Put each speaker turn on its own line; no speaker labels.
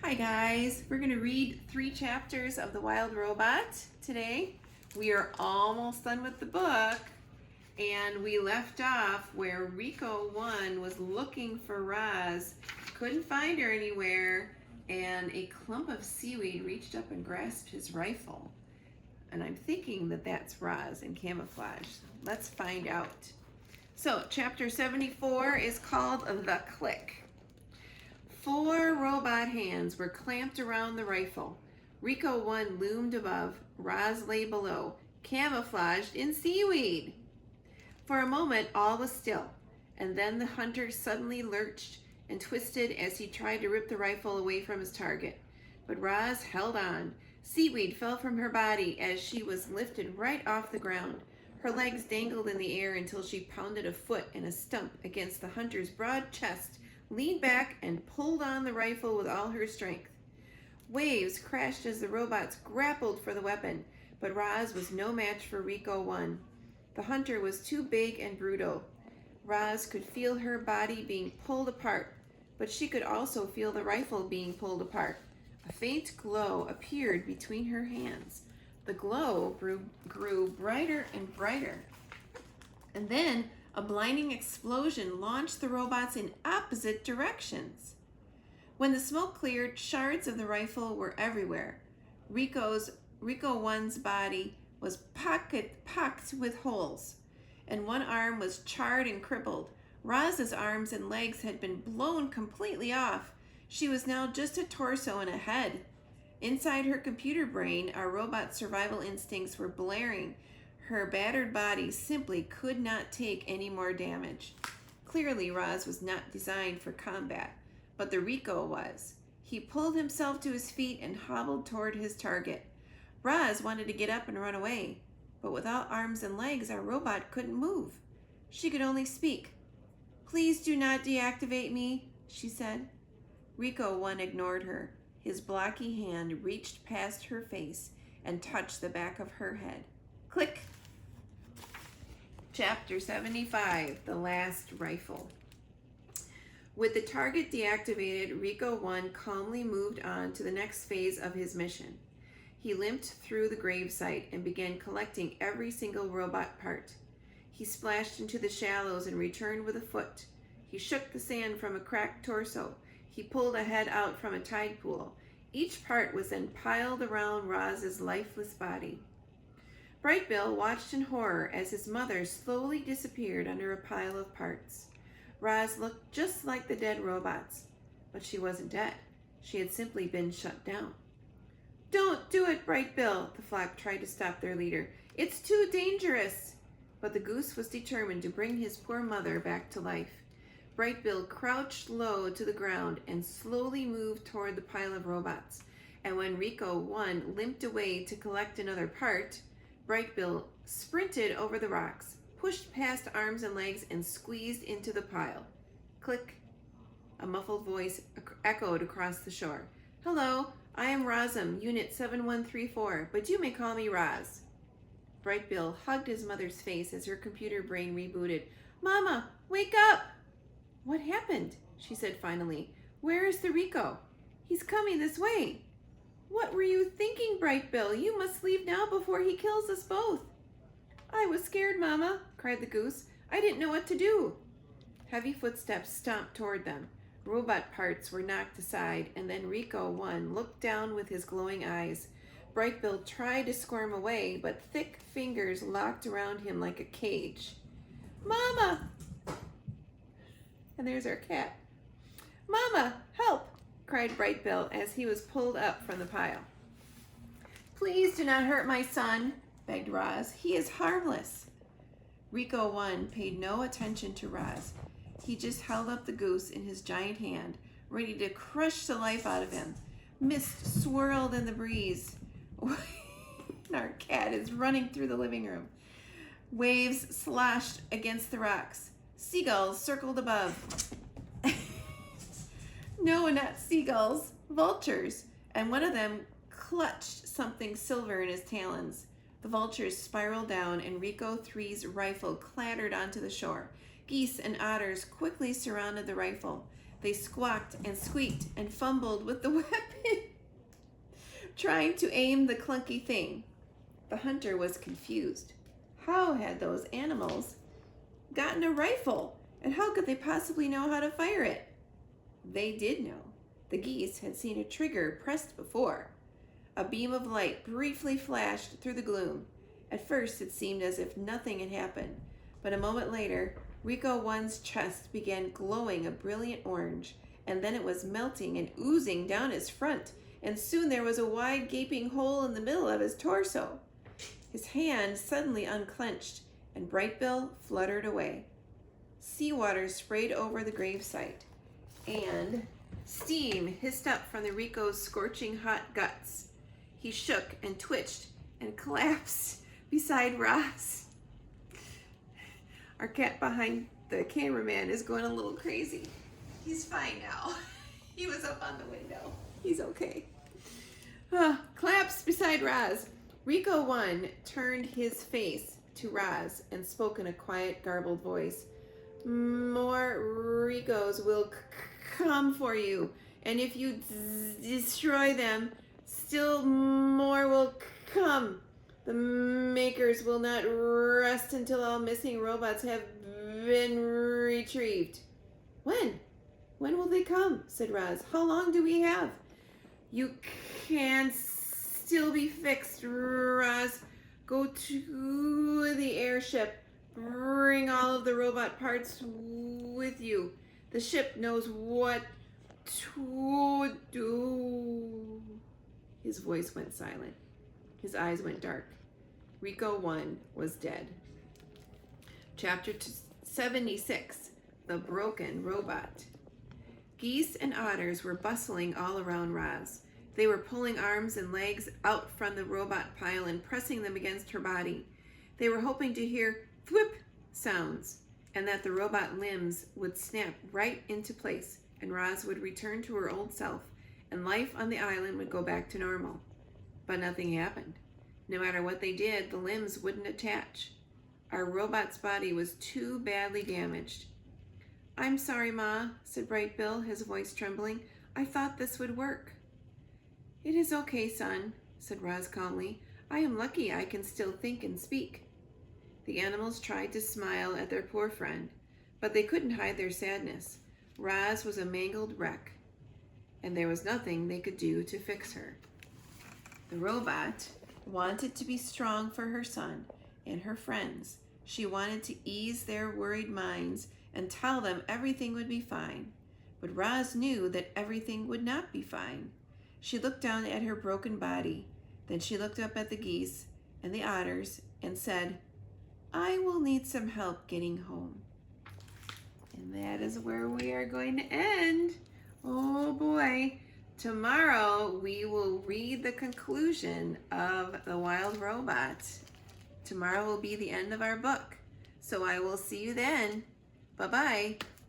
Hi guys, we're going to read 3 chapters of The Wild Robot today. We are almost done with the book, and we left off where Rico 1 was looking for Roz, couldn't find her anywhere, and a clump of seaweed reached up and grasped his rifle. And I'm thinking that that's Roz in camouflage. Let's find out. So, chapter 74 is called The Click. 4 robot hands were clamped around the rifle. Rico 1 loomed above. Roz lay below, camouflaged in seaweed. For a moment, all was still, and then the hunter suddenly lurched and twisted as he tried to rip the rifle away from his target. But Roz held on. Seaweed fell from her body as she was lifted right off the ground. Her legs dangled in the air until she pounded a foot and a stump against the hunter's broad chest, leaned back, and pulled on the rifle with all her strength. Waves crashed as the robots grappled for the weapon, but Roz was no match for Rico 1. The hunter was too big and brutal. Roz could feel her body being pulled apart, but she could also feel the rifle being pulled apart. A faint glow appeared between her hands. The glow grew brighter and brighter. And then a blinding explosion launched the robots in opposite directions. When the smoke cleared, shards of the rifle were everywhere. Rico 1's body was pocked with holes, and one arm was charred and crippled. Roz's arms and legs had been blown completely off. She was now just a torso and a head. Inside her computer brain, our robot survival instincts were blaring. Her battered body simply could not take any more damage. Clearly, Roz was not designed for combat, but the Rico was. He pulled himself to his feet and hobbled toward his target. Roz wanted to get up and run away, but without arms and legs, our robot couldn't move. She could only speak. "Please do not deactivate me," she said. Rico 1 ignored her. His blocky hand reached past her face and touched the back of her head. Click! Chapter 75, The Last Rifle. With the target deactivated, Rico 1 calmly moved on to the next phase of his mission. He limped through the gravesite and began collecting every single robot part. He splashed into the shallows and returned with a foot. He shook the sand from a cracked torso. He pulled a head out from a tide pool. Each part was then piled around Roz's lifeless body. Brightbill watched in horror as his mother slowly disappeared under a pile of parts. Roz looked just like the dead robots, but she wasn't dead. She had simply been shut down. "Don't do it, Brightbill," the flock tried to stop their leader. "It's too dangerous." But the goose was determined to bring his poor mother back to life. Brightbill crouched low to the ground and slowly moved toward the pile of robots. And when Rico 1 limped away to collect another part, Brightbill sprinted over the rocks, pushed past arms and legs, and squeezed into the pile. Click! A muffled voice echoed across the shore. "Hello, I am Rozum, Unit 7134, but you may call me Roz." Brightbill hugged his mother's face as her computer brain rebooted. "Mama, wake up!" "What happened?" she said finally. "Where is the Rico?" "He's coming this way." "What were you thinking, Brightbill? You must leave now before he kills us both." "I was scared, Mama," cried the goose. "I didn't know what to do." Heavy footsteps stomped toward them. Robot parts were knocked aside, and then Rico 1 looked down with his glowing eyes. Brightbill tried to squirm away, but thick fingers locked around him like a cage. "Mama!" And there's our cat. "Mama, help!" cried Brightbill as he was pulled up from the pile. "Please do not hurt my son," begged Roz. "He is harmless." Rico 1 paid no attention to Roz. He just held up the goose in his giant hand, ready to crush the life out of him. Mist swirled in the breeze. Our cat is running through the living room. Waves sloshed against the rocks. Seagulls circled above. No, not seagulls, vultures. And one of them clutched something silver in his talons. The vultures spiraled down, and Rico 3's rifle clattered onto the shore. Geese and otters quickly surrounded the rifle. They squawked and squeaked and fumbled with the weapon, trying to aim the clunky thing. The hunter was confused. How had those animals gotten a rifle, and how could they possibly know how to fire it? They did know. The geese had seen a trigger pressed before. A beam of light briefly flashed through the gloom. At first it seemed as if nothing had happened, but a moment later, Rico 1's chest began glowing a brilliant orange, and then it was melting and oozing down his front, and soon there was a wide gaping hole in the middle of his torso. His hand suddenly unclenched, and Brightbill fluttered away. Seawater sprayed over the gravesite, and steam hissed up from the Rico's scorching hot guts. He shook and twitched and collapsed beside Roz. Our cat behind the cameraman is going a little crazy. He's fine now. He was up on the window. He's okay. Collapsed beside Roz. Rico 1 turned his face to Roz and spoke in a quiet, garbled voice. More Ricos will come for you, and if you destroy them, still more will come. The makers will not rest until all missing robots have been retrieved. When? When will they come? Said Roz. How long do we have? You can still be fixed, Roz. Go to the airship. Bring all of the robot parts with you. The ship knows what to do. His voice went silent. His eyes went dark. Rico 1 was dead. Chapter 76, The Broken Robot. Geese and otters were bustling all around Roz. They were pulling arms and legs out from the robot pile and pressing them against her body. They were hoping to hear thwip sounds, and that the robot limbs would snap right into place, and Roz would return to her old self, and life on the island would go back to normal. But nothing happened. No matter what they did, the limbs wouldn't attach. Our robot's body was too badly damaged. I'm sorry, Ma, said Brightbill, his voice trembling. I thought this would work. It is okay, son, said Roz calmly. I am lucky I can still think and speak. The animals tried to smile at their poor friend, but they couldn't hide their sadness. Roz was a mangled wreck, and there was nothing they could do to fix her. The robot wanted to be strong for her son and her friends. She wanted to ease their worried minds and tell them everything would be fine. But Roz knew that everything would not be fine. She looked down at her broken body. Then she looked up at the geese and the otters and said, I will need some help getting home. And that is where we are going to end. Oh boy. Tomorrow we will read the conclusion of The Wild Robot. Tomorrow will be the end of our book. So I will see you then. Bye-bye.